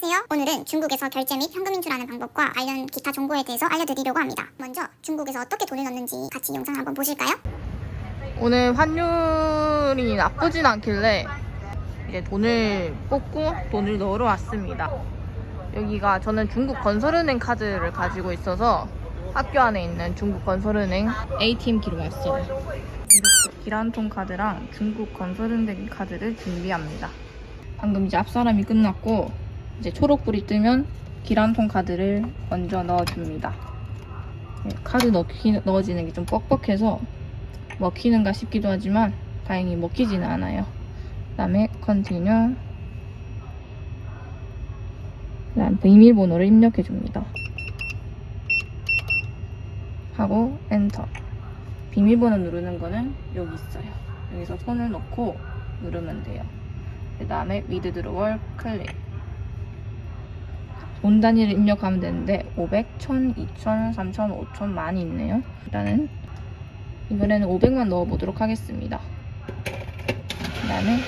안녕하세요. 오늘은 중국에서 결제 및 현금 인출하는 방법과 관련 기타 정보에 대해서 알려드리려고 합니다. 먼저 중국에서 어떻게 돈을 넣는지 같이 영상을 한번 보실까요? 오늘 환율이 나쁘진 않길래 이제 돈을 뽑고 돈을 넣으러 왔습니다. 여기가 저는 중국 건설은행 카드를 가지고 있어서 학교 안에 있는 중국 건설은행 ATM기로 왔어요. 이렇게 기란통 카드랑 중국 건설은행 카드를 준비합니다. 방금 이제 앞사람이 끝났고 이제 초록불이 뜨면 기란통 카드를 먼저 넣어줍니다. 카드 넣어지는 게 좀 뻑뻑해서 먹히는가 싶기도 하지만 다행히 먹히지는 않아요. 그 다음에 컨티뉴, 그 다음 비밀번호를 입력해줍니다. 하고 엔터. 비밀번호 누르는 거는 여기 있어요. 여기서 손을 넣고 누르면 돼요. 그 다음에 withdrawal 클릭. 돈 단위를 입력하면 되는데 500, 1000, 2000, 3000, 5000 많이 있네요. 일단은 이번에는 500만 넣어보도록 하겠습니다. 그 다음에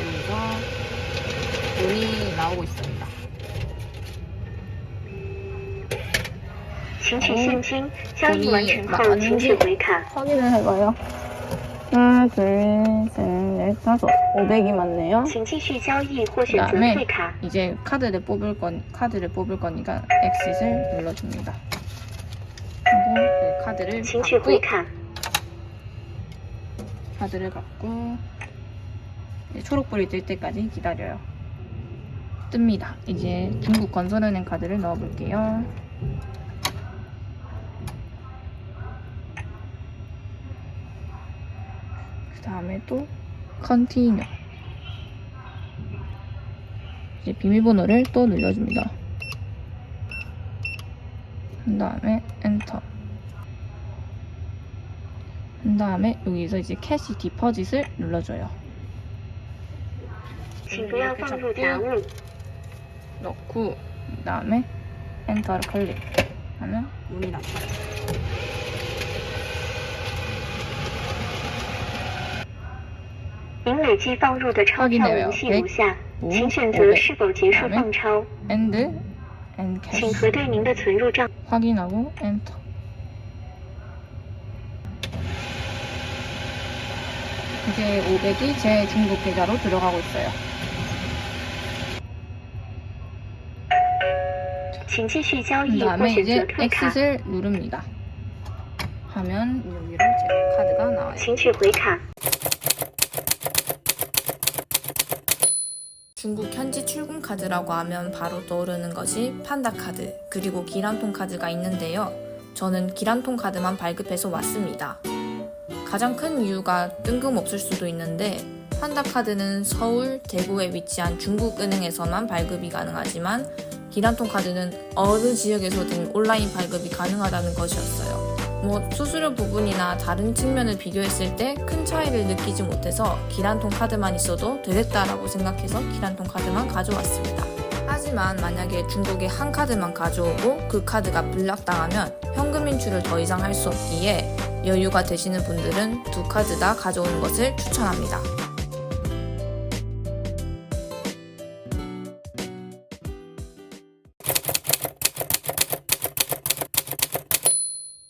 여기서 돈이 나오고 있습니다. 돈이 맞는지 확인을 해봐요. 하나, 둘, 셋, 넷, 다섯. 500이 맞네요. 그 다음에 이제 카드를 뽑을 거니까 exit을 눌러줍니다. 하고 그 카드를 갖고 이제 초록불이 뜰 때까지 기다려요. 뜹니다. 이제 중국 건설은행 카드를 넣어볼게요. 그 다음에 또 컨티뉴. 이제 비밀번호를 또 눌러줍니다. 그 다음에 엔터. 그 다음에 여기서 이제 캐시 디퍼짓을 눌러줘요. 이렇게 잡고 넣고 그 다음에 엔터를 클릭하면 문이 나타나요. 확인해요. 100, 5, 500. 엔드, 앤 캐시. 확인하고 엔터. 이제 500이 제 중국 계좌로 들어가고 있어요. 그 다음에 이제 exit을 누릅니다. 하면 여기로 제 카드가 나와요. 중국 현지 출금 카드라고 하면 바로 떠오르는 것이 판다 카드, 그리고 기란통 카드가 있는데요. 저는 기란통 카드만 발급해서 왔습니다. 가장 큰 이유가 뜬금없을 수도 있는데 판다 카드는 서울, 대구에 위치한 중국 은행에서만 발급이 가능하지만 기란통 카드는 어느 지역에서든 온라인 발급이 가능하다는 것이었어요. 수수료 부분이나 다른 측면을 비교했을 때 큰 차이를 느끼지 못해서 기란통 카드만 있어도 되겠다라고 생각해서 기란통 카드만 가져왔습니다. 하지만 만약에 중국에 한 카드만 가져오고 그 카드가 블락당하면 현금 인출을 더 이상 할 수 없기에 여유가 되시는 분들은 두 카드 다 가져오는 것을 추천합니다.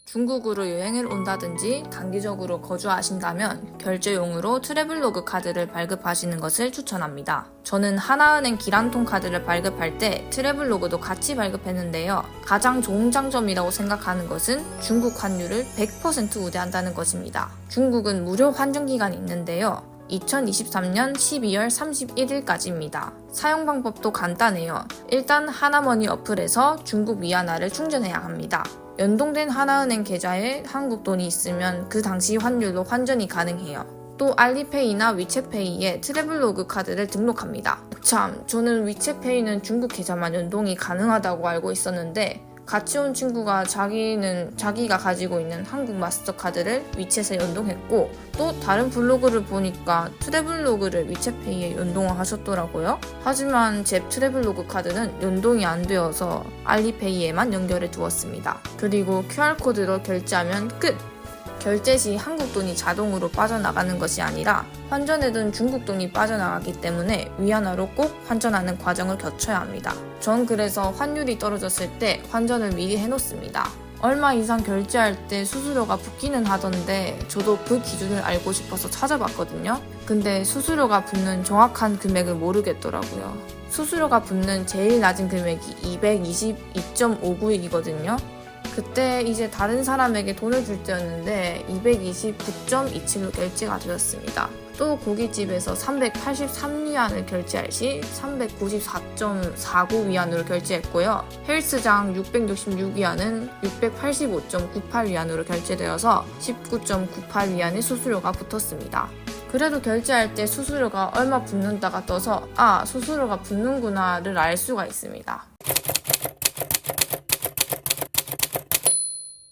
중국으로 여행을 온다든지 단기적으로 거주하신다면 결제용으로 트래블로그 카드를 발급하시는 것을 추천합니다. 저는 하나은행 기란통 카드를 발급할 때 트래블로그도 같이 발급했는데요. 가장 좋은 장점이라고 생각하는 것은 중국 환율을 100% 우대한다는 것입니다. 중국은 무료 환전기간이 있는데요. 2023년 12월 31일까지입니다. 사용 방법도 간단해요. 일단 하나머니 어플에서 중국 위안화를 충전해야 합니다. 연동된 하나은행 계좌에 한국 돈이 있으면 그 당시 환율로 환전이 가능해요. 또 알리페이나 위챗페이에 트래블로그 카드를 등록합니다. 참, 저는 위챗페이는 중국 계좌만 연동이 가능하다고 알고 있었는데 같이 온 친구가 자기가 가지고 있는 한국 마스터카드를 위챗에 연동했고 또 다른 블로그를 보니까 트래블로그를 위챗페이에 연동을 하셨더라고요. 하지만 제 트래블로그 카드는 연동이 안 되어서 알리페이에만 연결해 두었습니다. 그리고 QR코드로 결제하면 끝! 결제 시 한국 돈이 자동으로 빠져나가는 것이 아니라 환전해둔 중국 돈이 빠져나가기 때문에 위안화로 꼭 환전하는 과정을 거쳐야 합니다. 전 그래서 환율이 떨어졌을 때 환전을 미리 해놓습니다. 얼마 이상 결제할 때 수수료가 붙기는 하던데 저도 그 기준을 알고 싶어서 찾아봤거든요. 근데 수수료가 붙는 정확한 금액을 모르겠더라고요. 수수료가 붙는 제일 낮은 금액이 222.59이거든요. 그때 이제 다른 사람에게 돈을 줄 때였는데 229.27로 결제가 되었습니다. 또 고깃집에서 383위안을 결제할 시 394.49위안으로 결제했고요. 헬스장 666위안은 685.98위안으로 결제되어서 19.98위안의 수수료가 붙었습니다. 그래도 결제할 때 수수료가 얼마 붙는다가 떠서 수수료가 붙는구나를 알 수가 있습니다.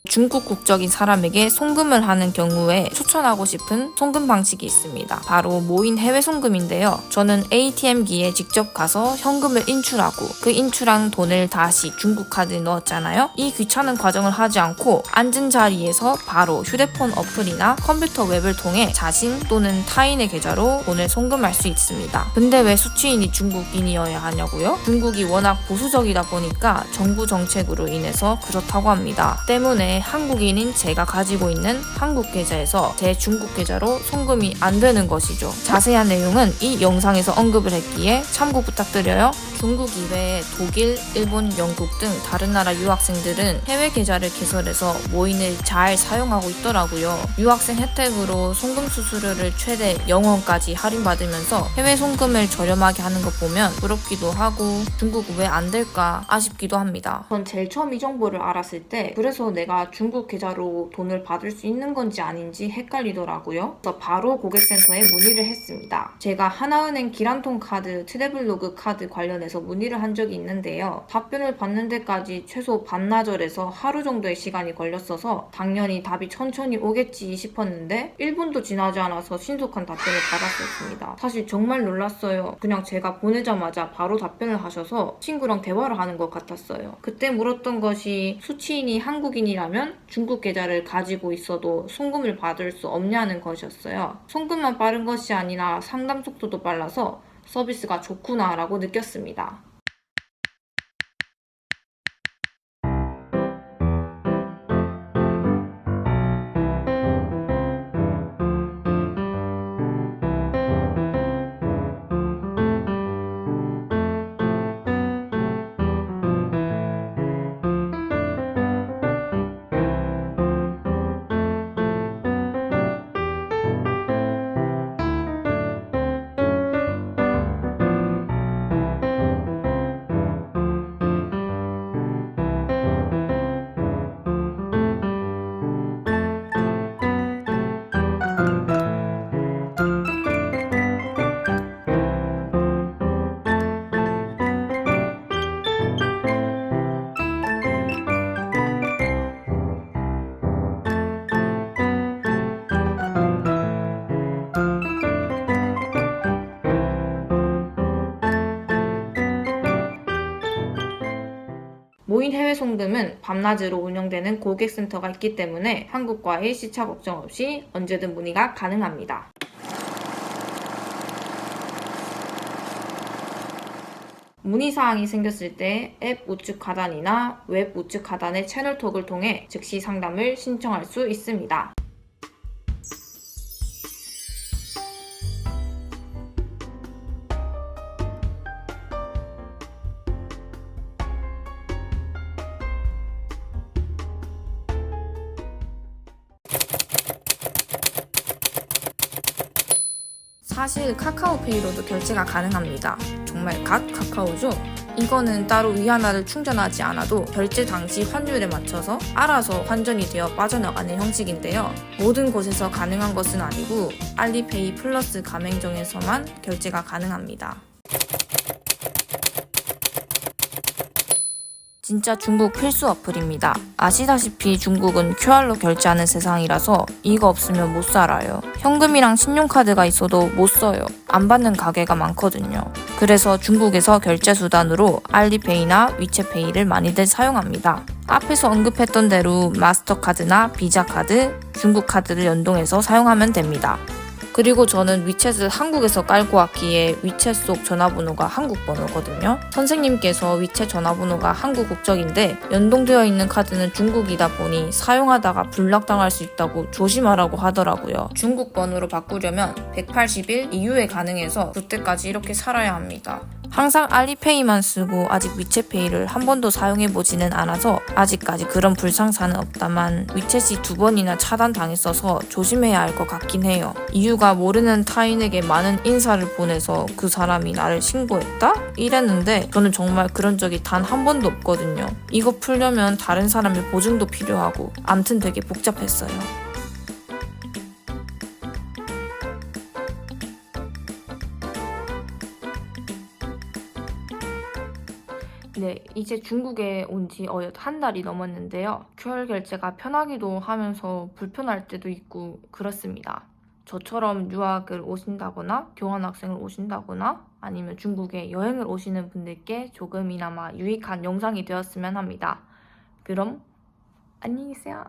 중국 국적인 사람에게 송금을 하는 경우에 추천하고 싶은 송금 방식이 있습니다. 바로 모인 해외 송금인데요. 저는 ATM기에 직접 가서 현금을 인출하고 그 인출한 돈을 다시 중국 카드에 넣었잖아요. 이 귀찮은 과정을 하지 않고 앉은 자리에서 바로 휴대폰 어플이나 컴퓨터 웹을 통해 자신 또는 타인의 계좌로 돈을 송금할 수 있습니다. 근데 왜 수취인이 중국인이어야 하냐고요? 중국이 워낙 보수적이다 보니까 정부 정책으로 인해서 그렇다고 합니다. 때문에 한국인인 제가 가지고 있는 한국 계좌에서 제 중국 계좌로 송금이 안 되는 것이죠. 자세한 내용은 이 영상에서 언급을 했기에 참고 부탁드려요. 중국 이외에 독일, 일본, 영국 등 다른 나라 유학생들은 해외 계좌를 개설해서 모인을 잘 사용하고 있더라고요. 유학생 혜택으로 송금 수수료를 최대 0원까지 할인받으면서 해외 송금을 저렴하게 하는 것 보면 부럽기도 하고 중국 왜 안 될까 아쉽기도 합니다. 전 제일 처음 이 정보를 알았을 때 그래서 내가 중국 계좌로 돈을 받을 수 있는 건지 아닌지 헷갈리더라고요. 그래서 바로 고객센터에 문의를 했습니다. 제가 하나은행 기란통 카드, 트래블로그 카드 관련해서 문의를 한 적이 있는데요. 답변을 받는 데까지 최소 반나절에서 하루 정도의 시간이 걸렸어서 당연히 답이 천천히 오겠지 싶었는데 1분도 지나지 않아서 신속한 답변을 받았었습니다. 사실 정말 놀랐어요. 그냥 제가 보내자마자 바로 답변을 하셔서 친구랑 대화를 하는 것 같았어요. 그때 물었던 것이 수취인이 한국인이라면 중국 계좌를 가지고 있어도 송금을 받을 수 없냐는 것이었어요. 송금만 빠른 것이 아니라 상담 속도도 빨라서 서비스가 좋구나라고 느꼈습니다. 모인 해외 송금은 밤낮으로 운영되는 고객센터가 있기 때문에 한국과의 시차 걱정 없이 언제든 문의가 가능합니다. 문의사항이 생겼을 때 앱 우측 하단이나 웹 우측 하단의 채널톡을 통해 즉시 상담을 신청할 수 있습니다. 사실 카카오페이로도 결제가 가능합니다. 정말 갓 카카오죠? 이거는 따로 위안화를 충전하지 않아도 결제 당시 환율에 맞춰서 알아서 환전이 되어 빠져나가는 형식인데요. 모든 곳에서 가능한 것은 아니고 알리페이 플러스 가맹점에서만 결제가 가능합니다. 진짜 중국 필수 어플입니다. 아시다시피 중국은 QR로 결제하는 세상이라서 이거 없으면 못 살아요. 현금이랑 신용카드가 있어도 못 써요. 안 받는 가게가 많거든요. 그래서 중국에서 결제 수단으로 알리페이나 위챗페이를 많이들 사용합니다. 앞에서 언급했던 대로 마스터카드나 비자카드, 중국 카드를 연동해서 사용하면 됩니다. 그리고 저는 위챗을 한국에서 깔고 왔기에 위챗 속 전화번호가 한국 번호거든요. 선생님께서 위챗 전화번호가 한국 국적인데 연동되어 있는 카드는 중국이다 보니 사용하다가 불락당할 수 있다고 조심하라고 하더라고요. 중국 번호로 바꾸려면 180일 이후에 가능해서 그때까지 이렇게 살아야 합니다. 항상 알리페이만 쓰고 아직 위챗페이를 한 번도 사용해보지는 않아서 아직까지 그런 불상사는 없다만 위챗이 2번이나 차단당했어서 조심해야 할 것 같긴 해요. 이유가 모르는 타인에게 많은 인사를 보내서 그 사람이 나를 신고했다? 이랬는데 저는 정말 그런 적이 단 한 번도 없거든요. 이거 풀려면 다른 사람의 보증도 필요하고 암튼 되게 복잡했어요. 네, 이제 중국에 온 지 한 달이 넘었는데요. QR 결제가 편하기도 하면서 불편할 때도 있고 그렇습니다. 저처럼 유학을 오신다거나 교환학생을 오신다거나 아니면 중국에 여행을 오시는 분들께 조금이나마 유익한 영상이 되었으면 합니다. 그럼 안녕히 계세요.